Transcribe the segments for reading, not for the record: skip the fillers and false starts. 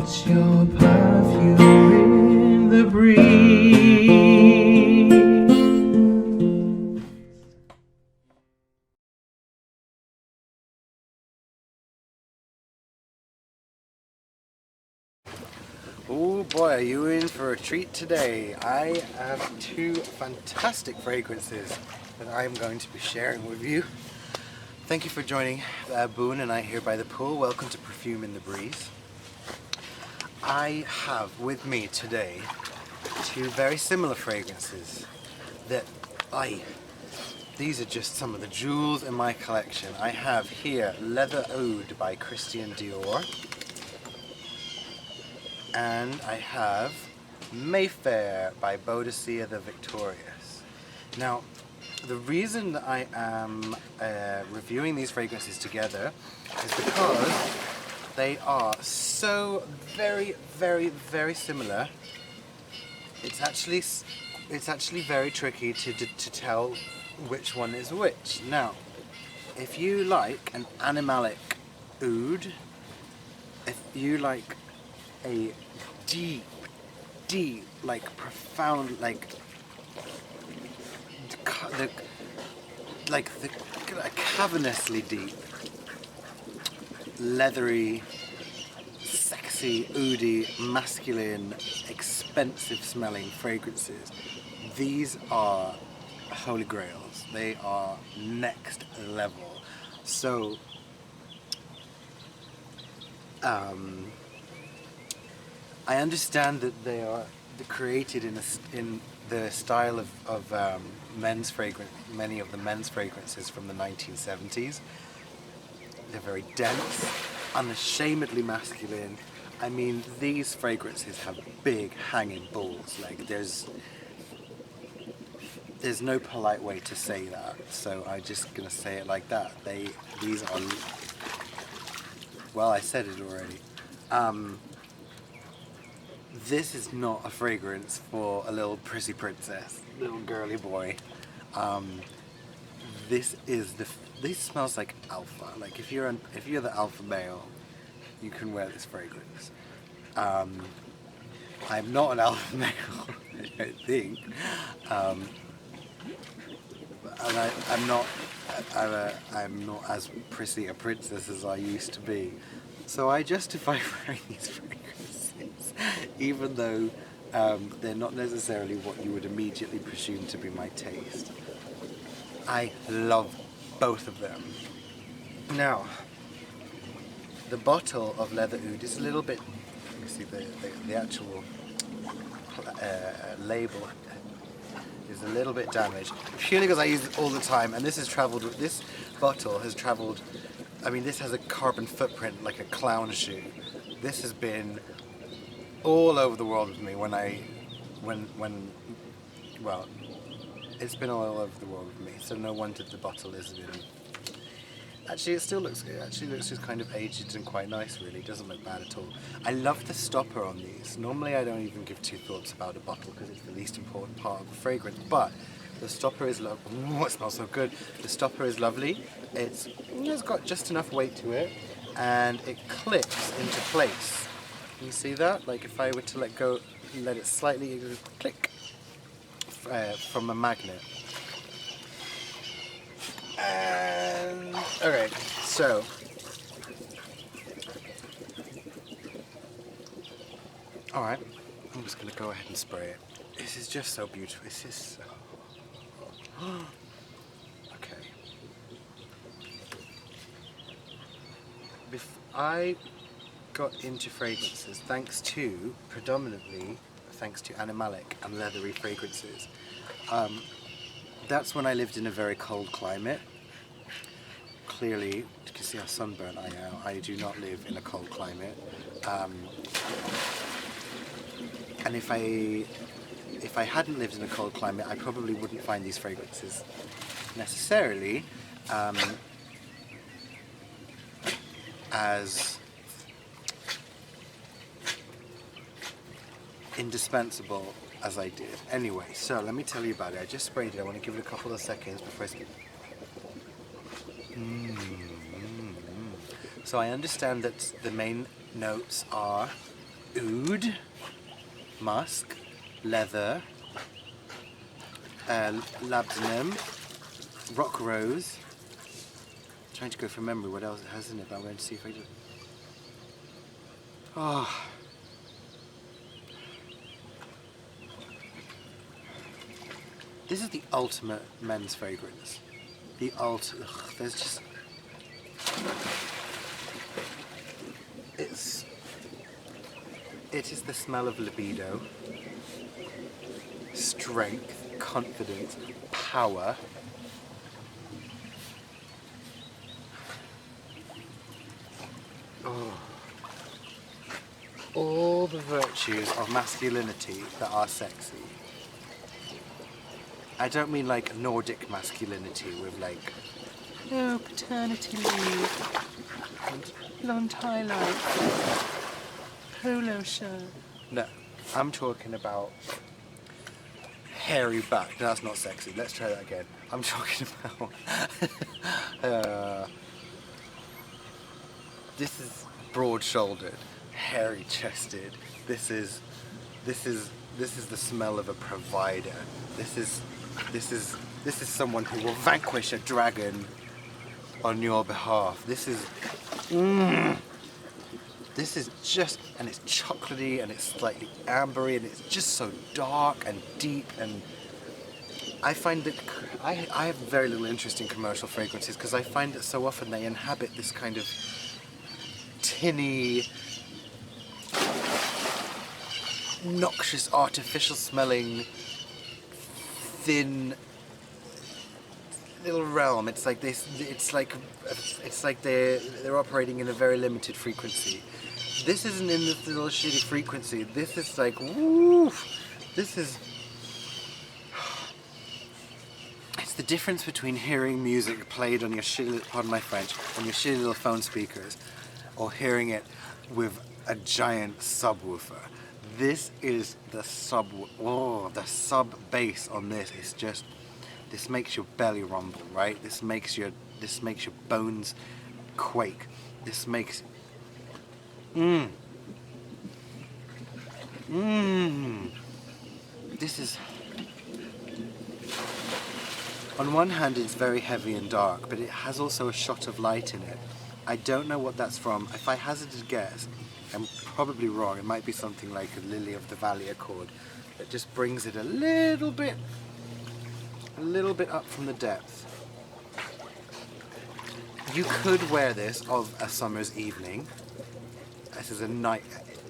It's your perfume in the breeze. Oh boy, are you in for a treat today. I have two fantastic fragrances that I'm going to be sharing with you. Thank you for joining Boone and I here by the pool. Welcome to Perfume in the Breeze. I have with me today two very similar fragrances that these are just some of the jewels in my collection. I have here Leather Oud by Christian Dior, and I have Mayfair by Boadicea The Victorious. Now, the reason that I am reviewing these fragrances together is because they are so very, very, very similar. It's actually very tricky to tell which one is which. Now, if you like an animalic oud, if you like a deep, like profound, like cavernously deep, leathery, sexy, oudy, masculine, expensive smelling fragrances, these are holy grails. They are next level. So I understand that they are created in the style of men's fragrance. Many of the men's fragrances from the 1970s. They're very dense, unashamedly masculine. I mean, these fragrances have big hanging balls. Like there's no polite way to say that. So I'm just gonna say it like that. These are. Well, I said it already. This is not a fragrance for a little prissy princess, little girly boy. This smells like alpha. Like if you're the alpha male, you can wear this fragrance. I'm not an alpha male, I don't think, and I'm not as prissy a princess as I used to be. So I justify wearing these fragrances, even though they're not necessarily what you would immediately presume to be my taste. I love both of them. Now, the bottle of Leather Oud is a little bit, you see the actual label is a little bit damaged, purely because I use it all the time, and this bottle has traveled, I mean, this has a carbon footprint like a clown shoe. This has been all over the world with me well, it's been all over the world with me, so no wonder the bottle is in. Actually, it still looks good. Actually, looks just kind of aged and quite nice, really. It doesn't look bad at all. I love the stopper on these. Normally, I don't even give two thoughts about a bottle because it's the least important part of the fragrance, but the stopper is lovely. Oh, it smells so good. The stopper is lovely. It's got just enough weight to it, and it clips into place. Can you see that? Like if I were to let it slightly, it would click from a magnet. And alright, so alright, I'm just gonna go ahead and spray it. This is just so beautiful. This is so okay. I got into fragrances predominantly thanks to animalic and leathery fragrances. That's when I lived in a very cold climate. Clearly, you can see how sunburnt I am. I do not live in a cold climate. And if I hadn't lived in a cold climate, I probably wouldn't find these fragrances necessarily as indispensable as I did. Anyway, so let me tell you about it. I just sprayed it. I want to give it a couple of seconds before I skip. So I understand that the main notes are oud, musk, leather, labdanum, rock rose. I'm trying to go from memory what else it has in it, but I'm going to see if I do. Oh. This is the ultimate men's fragrance. There's just... It is the smell of libido, strength, confidence, power. Oh. All the virtues of masculinity that are sexy. I don't mean like Nordic masculinity with like, oh, paternity leave, and blonde highlights, polo shirt. No, I'm talking about hairy back. No, that's not sexy. Let's try that again. I'm talking about this is broad-shouldered, hairy-chested. This is the smell of a provider. This is someone who will vanquish a dragon on your behalf. This is just, and it's chocolatey and it's slightly ambery and it's just so dark and deep, and I find that I have very little interest in commercial fragrances because I find that so often they inhabit this kind of tinny, noxious, artificial smelling, thin little realm. It's like this. It's like they're operating in a very limited frequency. This isn't in this little shitty frequency. This is like, woo. This is. It's the difference between hearing music played on your shitty, pardon my French, on your shitty little phone speakers, or hearing it with a giant subwoofer. This is the sub bass on this is just, this makes your belly rumble, right? This makes your bones quake. This makes This is, on one hand it's very heavy and dark, but it has also a shot of light in it. I don't know what that's from. If I hazarded a guess, I'm probably wrong. It might be something like a Lily of the Valley Accord that just brings it a little bit up from the depth. You could wear this of a summer's evening. This is a night.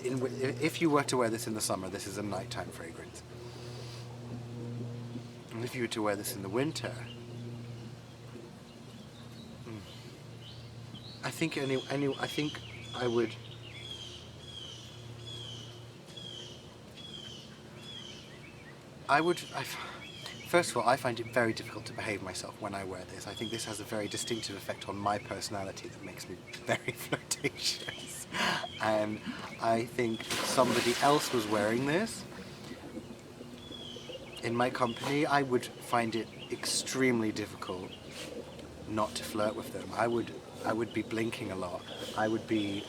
If you were to wear this in the summer, this is a nighttime fragrance. And if you were to wear this in the winter, I think I would. First of all, I find it very difficult to behave myself when I wear this. I think this has a very distinctive effect on my personality that makes me very flirtatious. And I think if somebody else was wearing this in my company, I would find it extremely difficult not to flirt with them. I would be blinking a lot. I would be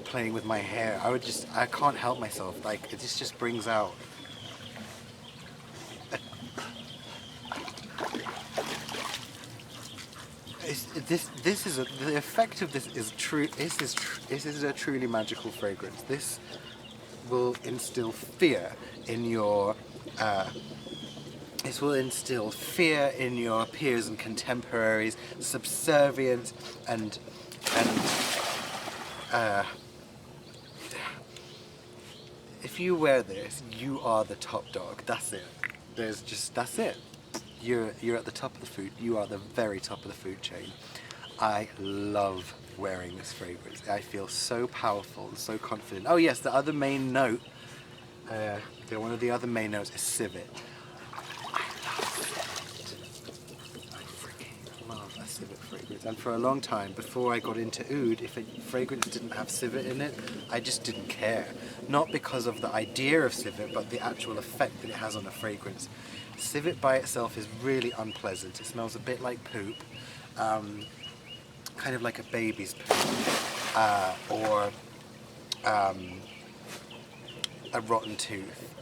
playing with my hair. I can't help myself. Like, it just brings out. The effect of this is true. This is a truly magical fragrance. This will instill fear in your. This will instill fear in your peers and contemporaries, subservience, and if you wear this, you are the top dog. That's it. That's it. You're at the top of the food. You are the very top of the food chain. I love wearing this fragrance. I feel so powerful and so confident. Oh yes, the other main note. One of the other main notes is civet. I freaking love a civet fragrance. And for a long time, before I got into oud, if a fragrance didn't have civet in it, I just didn't care. Not because of the idea of civet, but the actual effect that it has on a fragrance. Civet by itself is really unpleasant. It smells a bit like poop, kind of like a baby's poop, or a rotten tooth.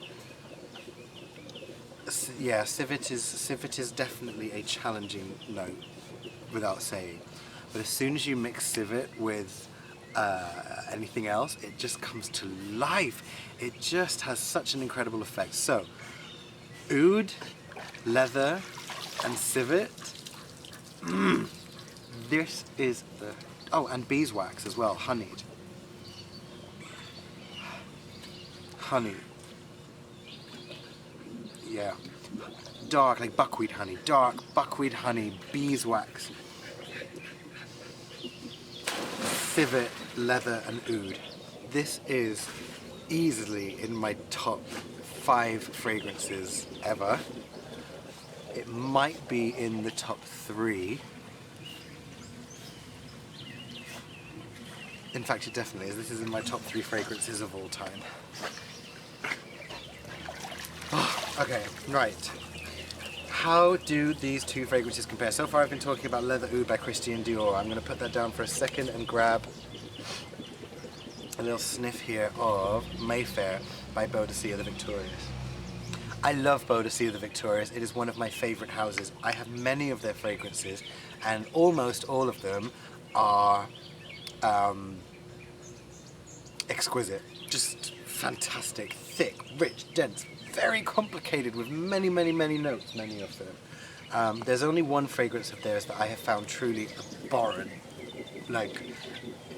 Yeah, civet is definitely a challenging note, without saying. But as soon as you mix civet with anything else, it just comes to life. It just has such an incredible effect. So, oud, leather, and civet. This is the... Oh, and beeswax as well, honeyed. Honey. Yeah. Dark, like buckwheat honey. Dark buckwheat honey, beeswax, civet, leather, and oud. This is easily in my top 5 fragrances ever. It might be in the top 3. In fact, it definitely is. This is in my top 3 fragrances of all time. Oh, okay, right. How do these 2 fragrances compare? So far I've been talking about Leather Oud by Christian Dior. I'm going to put that down for a second and grab a little sniff here of Mayfair by Boadicea The Victorious. I love Boadicea The Victorious. It is one of my favourite houses. I have many of their fragrances, and almost all of them are exquisite. Just fantastic, thick, rich, dense, very complicated with many, many, many notes, many of them. There's only one fragrance of theirs that I have found truly abhorrent.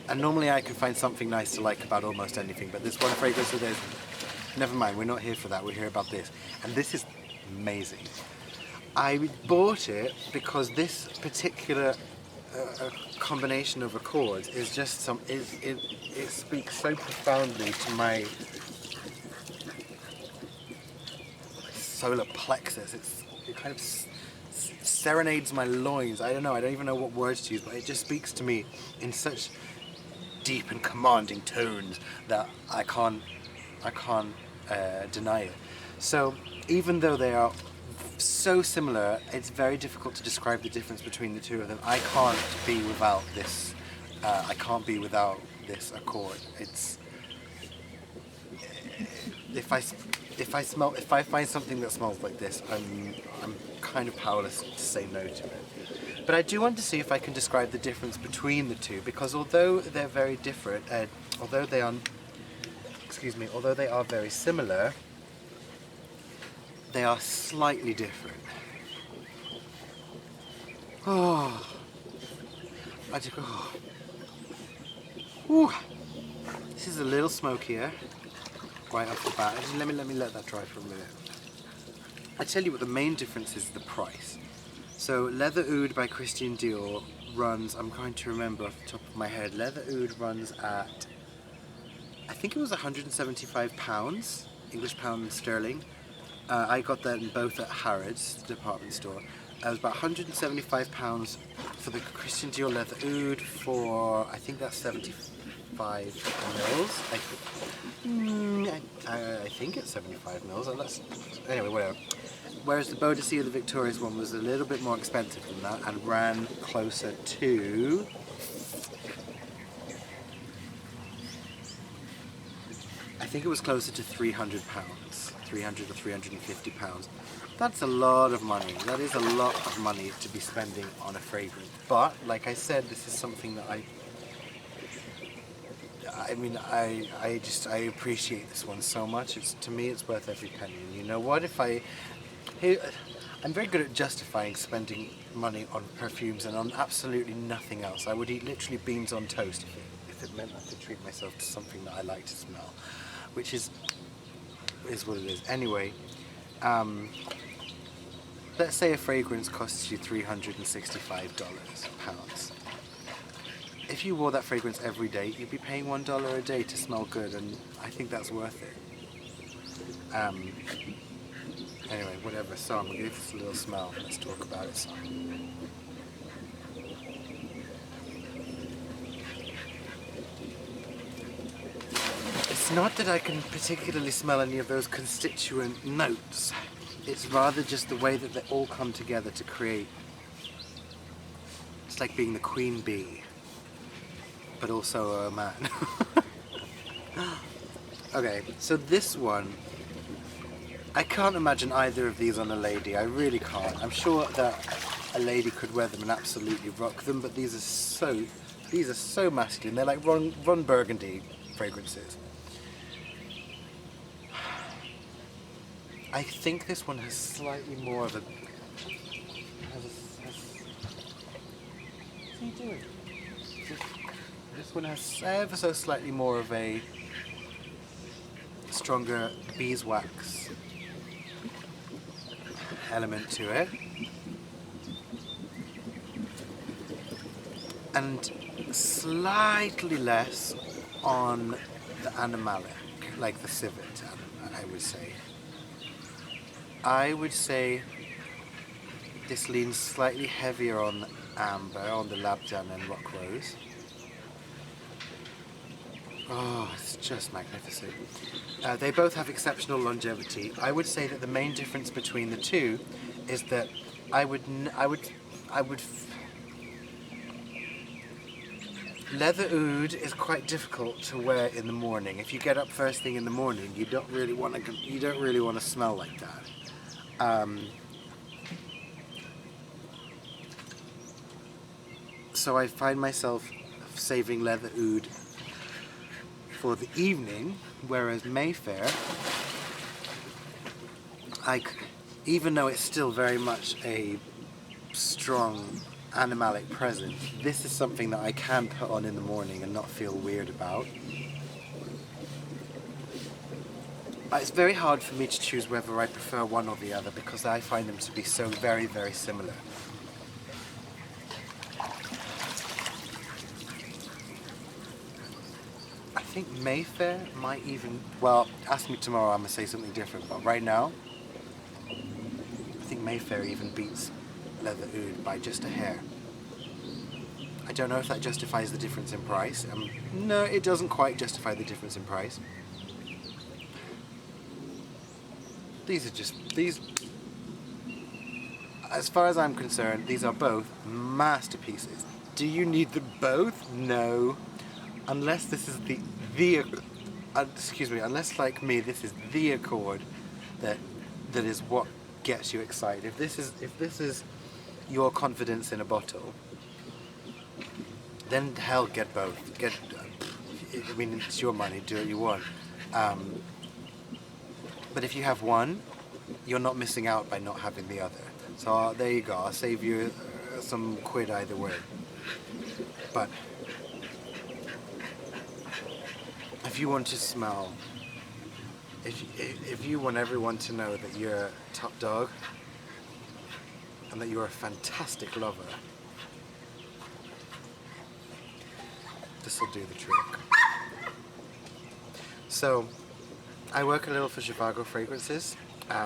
And normally I can find something nice to like about almost anything, but this one fragrance of theirs, never mind, we're not here for that, we're here about this. And this is amazing. I bought it because this particular combination of accords is just it speaks so profoundly to my solar plexus. It kind of serenades my loins. I don't know, I don't even know what words to use, but it just speaks to me in such deep and commanding tones that I can't deny it. So even though they are so similar, it's very difficult to describe the difference between the 2 of them. I can't be without this. I can't be without this accord. It's if I find something that smells like this, I'm kind of powerless to say no to it. But I do want to see if I can describe the difference between the 2, because although they're very different, although they are very similar, they are slightly different. Oh, Ooh. This is a little smokier right off the bat. Let me let that dry for a minute. I tell you what, the main difference is the price. So Leather Oud by Christian Dior runs, I'm trying to remember off the top of my head, Leather Oud runs at, I think it was £175, English pound sterling. I got that in both at Harrods department store. It was about £175 for the Christian Dior Leather Oud for, I think that's 75 mils. I think it's 75 mils. Anyway, whatever. Whereas the Boadicea The Victorious one was a little bit more expensive than that and ran closer to... I think it was closer to £300, 300 or £350. That's a lot of money. That is a lot of money to be spending on a fragrance. But, like I said, this is something that I appreciate this one so much. To me, it's worth every penny. And you know what? I'm very good at justifying spending money on perfumes and on absolutely nothing else. I would eat literally beans on toast if it meant I could treat myself to something that I like to smell, which is what it is. Anyway, let's say a fragrance costs you £365. If you wore that fragrance every day, you'd be paying $1 a day to smell good, and I think that's worth it. Anyway, whatever. So I'm going to give this a little smell. Let's talk about it some. It's not that I can particularly smell any of those constituent notes. It's rather just the way that they all come together to create... It's like being the queen bee, but also a man. Okay, so this one, I can't imagine either of these on a lady. I really can't. I'm sure that a lady could wear them and absolutely rock them, but these are so masculine. They're like Ron Burgundy fragrances. I think this one has slightly more of a. What's he doing? This one has ever so slightly more of a stronger beeswax element to it, and slightly less on the animalic, like the civet, I would say. I would say this leans slightly heavier on the amber, on the labdann and rock rose. Oh, it's just magnificent. They both have exceptional longevity. I would say that the main difference between the two is that Leather Oud is quite difficult to wear in the morning. If you get up first thing in the morning, you don't really want to smell like that. So I find myself saving Leather Oud for the evening, whereas Mayfair, even though it's still very much a strong animalic presence, this is something that I can put on in the morning and not feel weird about. It's very hard for me to choose whether I prefer one or the other because I find them to be so very, very similar. I think Mayfair might even, well, ask me tomorrow, I'm going to say something different, but right now, I think Mayfair even beats Leather Oud by just a hair. I don't know if that justifies the difference in price. No, it doesn't quite justify the difference in price. These, as far as I'm concerned, these are both masterpieces. Do you need them both? No. Unless this is unless like me, this is the accord that is what gets you excited. If this is your confidence in a bottle, then hell, get both. I mean, it's your money, do what you want. But if you have one, you're not missing out by not having the other. So there you go, I'll save you some quid either way. But if you want to smell, if you want everyone to know that you're top dog and that you're a fantastic lover, this will do the trick. So, I work a little for Zhivago Fragrances.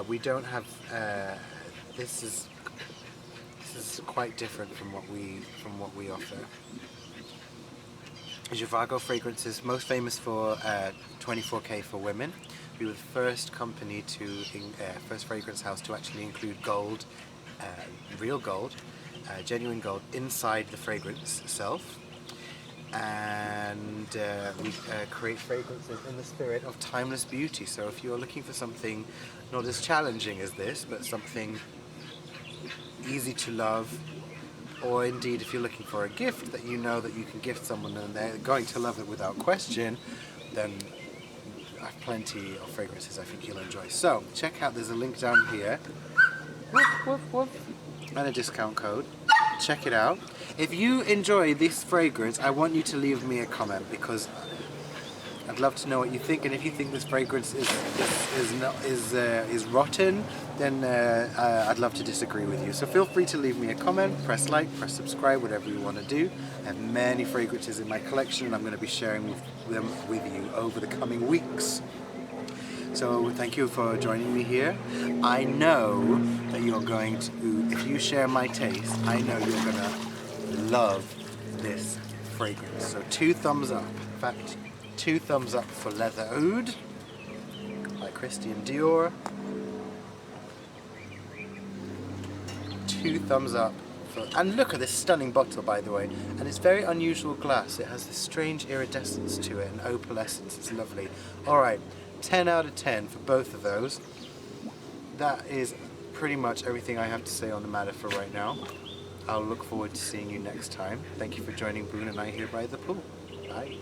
We don't have. This is quite different from what we offer. Zhivago Fragrances, most famous for 24K for women. We were the first company first fragrance house to actually include gold, real gold, genuine gold inside the fragrance itself. And we create fragrances in the spirit of timeless beauty. So if you're looking for something not as challenging as this, but something easy to love, or indeed if you're looking for a gift that you know that you can gift someone and they're going to love it without question, then I have plenty of fragrances I think you'll enjoy. So check out, there's a link down here, and a discount code. Check it out. If you enjoy this fragrance, I want you to leave me a comment because I'd love to know what you think. And if you think this fragrance is rotten, then I'd love to disagree with you. So feel free to leave me a comment, press like, press subscribe, whatever you want to do. I have many fragrances in my collection and I'm going to be sharing them with you over the coming weeks. So thank you for joining me here. I know that you're going to, if you share my taste, I know you're going to love this fragrance. So 2 thumbs up. In fact, 2 thumbs up for Leather Oud by Christian Dior. 2 thumbs up for, and look at this stunning bottle, by the way. And it's very unusual glass. It has this strange iridescence to it, and opalescence. It's lovely. All right. 10 out of 10 for both of those. That is pretty much everything I have to say on the matter for right now. I'll look forward to seeing you next time. Thank you for joining Boone and I here by the pool. Bye.